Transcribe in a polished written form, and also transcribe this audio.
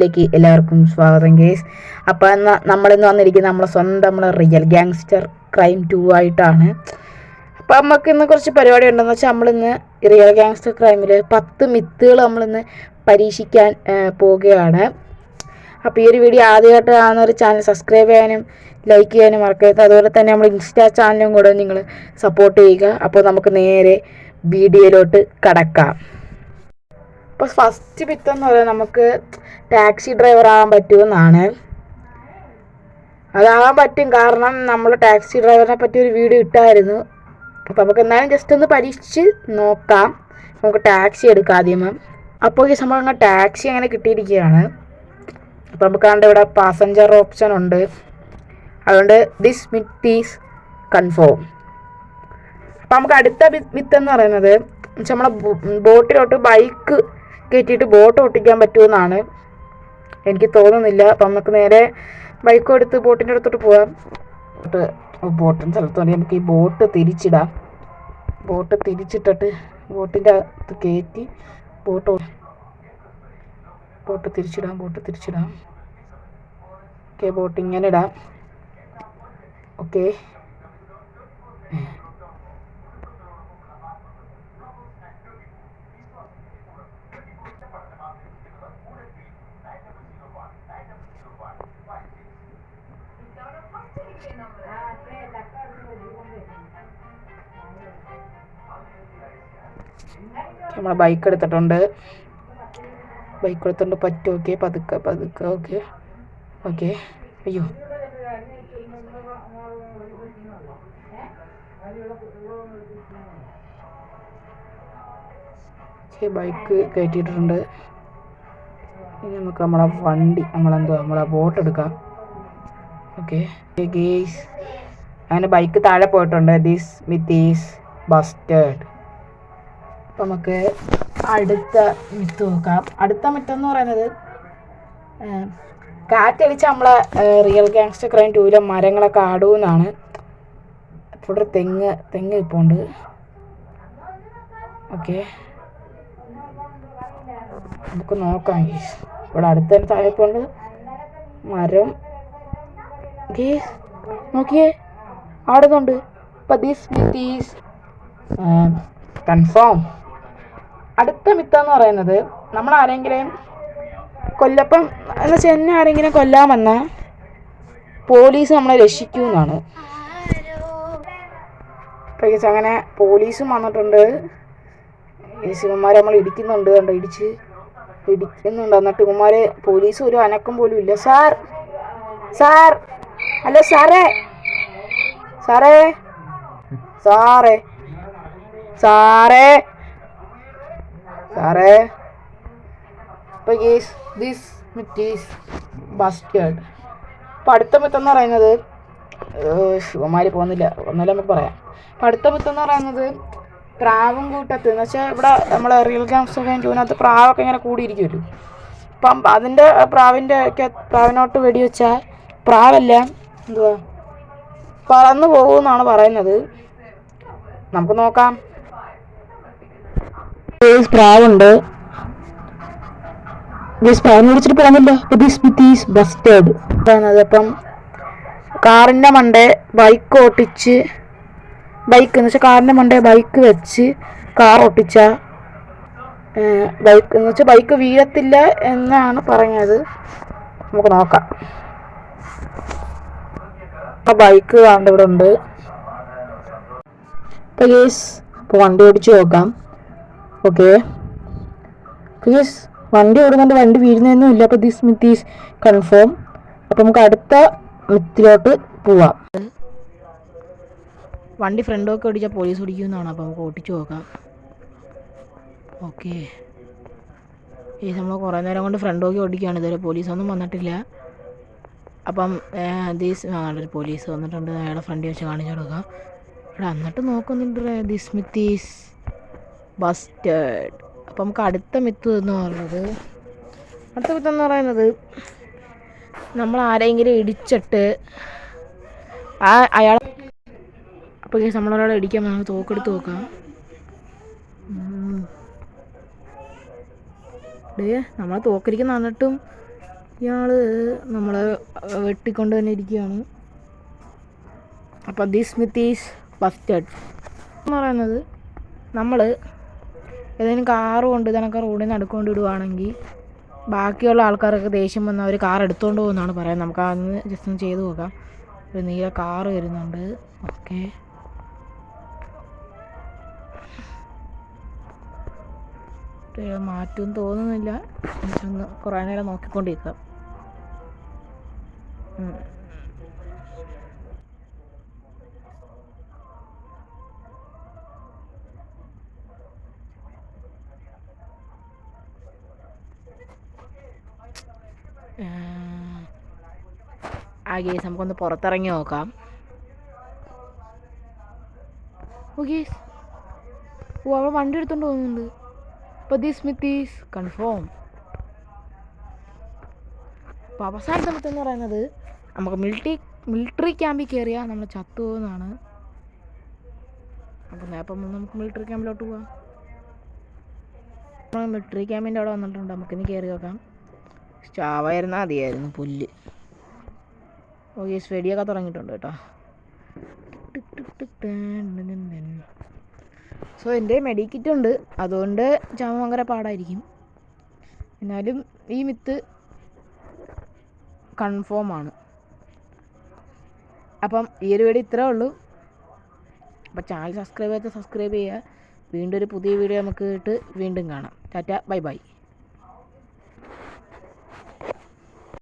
ിലേക്ക് എല്ലാവർക്കും സ്വാഗതം ഗേസ്. അപ്പോൾ നമ്മളിന്ന് വന്നിരിക്കുന്നത് നമ്മളെ റിയൽ ഗാങ്സ്റ്റർ ക്രൈം 2 ആയിട്ടാണ്. അപ്പോൾ നമുക്ക് ഇന്ന് കുറച്ച് പരിപാടി ഉണ്ടെന്ന് വെച്ചാൽ നമ്മളിന്ന് റിയൽ ഗാങ്സ്റ്റർ ക്രൈമിൽ 10 മിത്തുകൾ നമ്മളിന്ന് പരീക്ഷിക്കാൻ പോവുകയാണ്. അപ്പോൾ ഈ ഒരു വീഡിയോ ആദ്യമായിട്ട് കാണുന്ന ഒരു ചാനൽ സബ്സ്ക്രൈബ് ചെയ്യാനും ലൈക്ക് ചെയ്യാനും മറക്കരുത്. അതുപോലെ തന്നെ നമ്മൾ ഇൻസ്റ്റാ ചാനലും കൂടെ നിങ്ങൾ സപ്പോർട്ട് ചെയ്യുക. അപ്പോൾ നമുക്ക് നേരെ വീഡിയോയിലോട്ട് കടക്കാം. അപ്പോൾ ഫസ്റ്റ് മിത്തെന്ന് പറയുന്നത് നമുക്ക് ടാക്സി ഡ്രൈവർ ആകാൻ പറ്റുമെന്നാണ്. അതാകാൻ പറ്റും, കാരണം നമ്മൾ ടാക്സി ഡ്രൈവറിനെ പറ്റി ഒരു വീഡിയോ ഇട്ടായിരുന്നു. അപ്പോൾ നമുക്ക് എന്തായാലും ജസ്റ്റ് ഒന്ന് പരീക്ഷിച്ച് നോക്കാം. നമുക്ക് ടാക്സി എടുക്കാം ആദ്യം. അപ്പോൾ ഈ സംഭവം അങ്ങനെ ടാക്സി അങ്ങനെ കിട്ടിയിരിക്കുകയാണ്. അപ്പോൾ നമുക്ക് കണ്ട് ഇവിടെ പാസഞ്ചർ ഓപ്ഷൻ ഉണ്ട്. അതുകൊണ്ട് ദിസ് മിത്ത് ഈസ് കൺഫേം. അപ്പോൾ നമുക്ക് അടുത്ത മിത്തെന്ന് പറയുന്നത് നമ്മളെ ബോട്ടിലോട്ട് ബൈക്ക് കയറ്റിയിട്ട് ബോട്ട് ഓട്ടിക്കാൻ പറ്റുമെന്നാണ്. എനിക്ക് തോന്നുന്നില്ല. അപ്പം നമുക്ക് നേരെ ബൈക്കും എടുത്ത് ബോട്ടിൻ്റെ അടുത്തോട്ട് പോകാം. ബോട്ടിൻ്റെ സ്ഥലത്തോട്ട് നമുക്ക് ഈ ബോട്ട് തിരിച്ചിടാം. ബോട്ട് തിരിച്ചിട്ടിട്ട് ബോട്ടിൻ്റെ അകത്ത് കയറ്റി ബോട്ട് തിരിച്ചിടാം. ഓക്കെ, ബോട്ട് ഇങ്ങനെ ഇടാം. ഓക്കെ, നമ്മൾ ബൈക്ക് എടുത്തിട്ടുണ്ട്. പറ്റും. ഓക്കെ, പതുക്കെ. ഓക്കെ. അയ്യോ, ബൈക്ക് കയറ്റിയിട്ടുണ്ട്. ഇനി നമുക്ക് നമ്മളെ ബോട്ട് എടുക്കാം. ഓക്കെ ഗേസ്, അങ്ങനെ ബൈക്ക് താഴെ പോയിട്ടുണ്ട്. This myth is busted. അപ്പം നമുക്ക് അടുത്ത മിത്ത് നോക്കാം. അടുത്ത മിത്തെന്ന് പറയുന്നത് കാറ്റടിച്ച് നമ്മളെ റിയൽ ഗാങ്സ്റ്റർ ക്രൈം 2 മരങ്ങളൊക്കെ ആടുമെന്നാണ്. ഇവിടെ തെങ്ങ് ഇപ്പോൾ ഉണ്ട്. ഓക്കെ, നമുക്ക് നോക്കാം. ഇവിടെ അടുത്ത താഴെപ്പോണ്ട് മരം. നോക്കിയേ, ആടുന്നുണ്ട്. അപ്പം ദിസ് മിത്ത് ഈസ് കൺഫേം. അടുത്ത മിത്തെന്ന് പറയുന്നത് നമ്മൾ ആരെങ്കിലും കൊല്ലപ്പം എന്ന് വെച്ചാൽ എന്നെ ആരെങ്കിലും കൊല്ലാൻ വന്നാൽ പോലീസ് നമ്മളെ രക്ഷിക്കുമെന്നാണ്. അപ്പം അങ്ങനെ പോലീസും വന്നിട്ടുണ്ട്. ഈ ശിവന്മാരെ നമ്മൾ ഇടിക്കുന്നുണ്ട്. എന്നിട്ട് ഇവന്മാരെ പോലീസ് ഒരു അനക്കം പോലും ഇല്ല. സാർ അല്ല സാറേ. അപ്പോൾ ദിസ് മിത്ത് ഈസ് ബസ്റ്റഡ്. അപ്പോൾ അടുത്ത മിത്തെന്ന് പറയുന്നത് ശിവന്മാർ പോകുന്നില്ല, ഒന്നല്ല നമുക്ക് പറയാം. അപ്പം അടുത്ത മിത്തെന്ന് പറയുന്നത് പ്രാവും കൂട്ടത്ത് എന്ന് വെച്ചാൽ ഇവിടെ നമ്മളെ റിയൽ ഗാങ്സ്റ്റർ ക്രൈം 2 പ്രാവൊക്കെ ഇങ്ങനെ കൂടിയിരിക്കുമല്ലോ. അപ്പം അതിൻ്റെ പ്രാവിനോട്ട് വെടിവെച്ചാൽ പ്രാവെല്ലാം പറന്നു പോകുമെന്നാണ് പറയുന്നത്. നമുക്ക് നോക്കാം. പ്രാവുണ്ട്. പ്രാവിനെ വിളിച്ചിട്ട് പോകുന്നില്ല. This myth is busted. അപ്പം കാറിൻ്റെ മണ്ടേ ബൈക്ക് എന്ന് വെച്ചാൽ കാറിൻ്റെ മണ്ടേ ബൈക്ക് വെച്ച് കാർ ഓട്ടിച്ച ബൈക്ക് വീഴത്തില്ല എന്നാണ് പറഞ്ഞത്. നമുക്ക് നോക്കാം. ആ ബൈക്ക് കാണേണ്ട ഇവിടെ ഉണ്ട്. ഇപ്പോൾ വണ്ടി ഓടിച്ച് നോക്കാം. ഓക്കെ, വണ്ടി ഓടുന്നുണ്ട്, വണ്ടി വീഴുന്നൊന്നും ഇല്ല. അപ്പോൾ ദിസ് മിത്ത് ഈസ് കൺഫേം. അപ്പോൾ നമുക്ക് അടുത്ത മിത്തിലോട്ട് പോവാം. വണ്ടി ഫ്രണ്ടൊക്കെ ഓടിച്ചാൽ പോലീസ് ഓടിക്കുമെന്നാണ്. അപ്പോൾ നമുക്ക് ഓടിച്ച് നോക്കാം. ഓക്കെ, നമ്മൾ കുറേ നേരം കൊണ്ട് ഫ്രണ്ടൊക്കെ ഓടിക്കുകയാണ്. ഇതുവരെ പോലീസൊന്നും വന്നിട്ടില്ല. അപ്പം ഒരു പോലീസ് വന്നിട്ടുണ്ട്. അയാളുടെ ഫ്രണ്ട് വെച്ച് കാണിച്ചു കൊടുക്കാം. ഇവിടെ എന്നിട്ട് നോക്കുന്നുണ്ട്. This myth is busted. അപ്പം നമുക്ക് അടുത്ത മിത്ത് എന്ന് പറയുന്നത് നമ്മൾ ആരെങ്കിലും ഇടിച്ചിട്ട് അയാൾ അപ്പോൾ നമ്മളൊരാളെ ഇടിക്കാൻ നമുക്ക് തോക്കെടുത്ത് നോക്കാം. നമ്മളെ തോക്കരിക്കുന്ന എന്നിട്ടും ഇയാൾ നമ്മൾ വെട്ടിക്കൊണ്ട് തന്നെ ഇരിക്കുകയാണ്. അപ്പോൾ ദിസ് സ്മിത്ത് ഈസ് ബസ്റ്റഡ് എന്ന് പറയുന്നത്, നമ്മൾ ഏതെങ്കിലും കാറ് കൊണ്ട് ഇതണക്കെ റോഡിൽ നിന്ന് നടുക്കൊണ്ട് ഇടുവാണെങ്കിൽ ബാക്കിയുള്ള ആൾക്കാരൊക്കെ ദേഷ്യം വന്ന് അവർ കാർ എടുത്തുകൊണ്ട് പോകുമെന്നാണ് പറയുന്നത്. നമുക്ക് അതൊന്ന് ജസ്റ്റ് ഒന്ന് ചെയ്ത് നോക്കാം. ഒരു നീല കാറ് വരുന്നുണ്ട്. ഓക്കെ, മാറ്റും തോന്നുന്നില്ല. ഒന്ന് കുറേ നേരം നോക്കിക്കൊണ്ടിരിക്കാം. ആ കേസ് നമുക്കൊന്ന് പുറത്തിറങ്ങി നോക്കാം. ഓക്കെ, ഓ അവൾ വണ്ടി എടുത്തോണ്ട് പോകുന്നുണ്ട്. അപ്പോൾ ദിസ് സ്മിത്ത് ഈസ് കൺഫേം. അപ്പോൾ അവസാനത്തെ സമയത്ത് എന്ന് പറയുന്നത്, നമുക്ക് മിലിറ്ററി ക്യാമ്പിൽ കയറിയാൽ നമ്മൾ ചത്തു പോകുന്നതാണ്. അപ്പം നമുക്ക് മിലിറ്ററി ക്യാമ്പിലോട്ട് പോവാം. നമ്മൾ മിലിറ്ററി ക്യാമ്പിൻ്റെ അവിടെ വന്നിട്ടുണ്ട്. നമുക്കിനി കയറി നോക്കാം. സ്റ്റാവായിരുന്നാൽ മതിയായിരുന്നു, പുല്ല്. ഓക്കെ, വെടിയൊക്കെ തുടങ്ങിയിട്ടുണ്ട് കേട്ടോ. സോ എൻ്റെ മെഡിക്കിറ്റ് ഉണ്ട്, അതുകൊണ്ട് ചാമ ഭയങ്കര പാടായിരിക്കും. എന്നാലും ഈ മിത്ത് കൺഫേം ആണ്. അപ്പം ഈ ഒരു വീഡിയോ ഇത്രേ ഉള്ളൂ. അപ്പോൾ ചാനൽ സബ്സ്ക്രൈബ് ചെയ്യുക. വീണ്ടും ഒരു പുതിയ വീഡിയോ നമുക്ക് ഇട്ട് വീണ്ടും കാണാം. Tata, bye bye.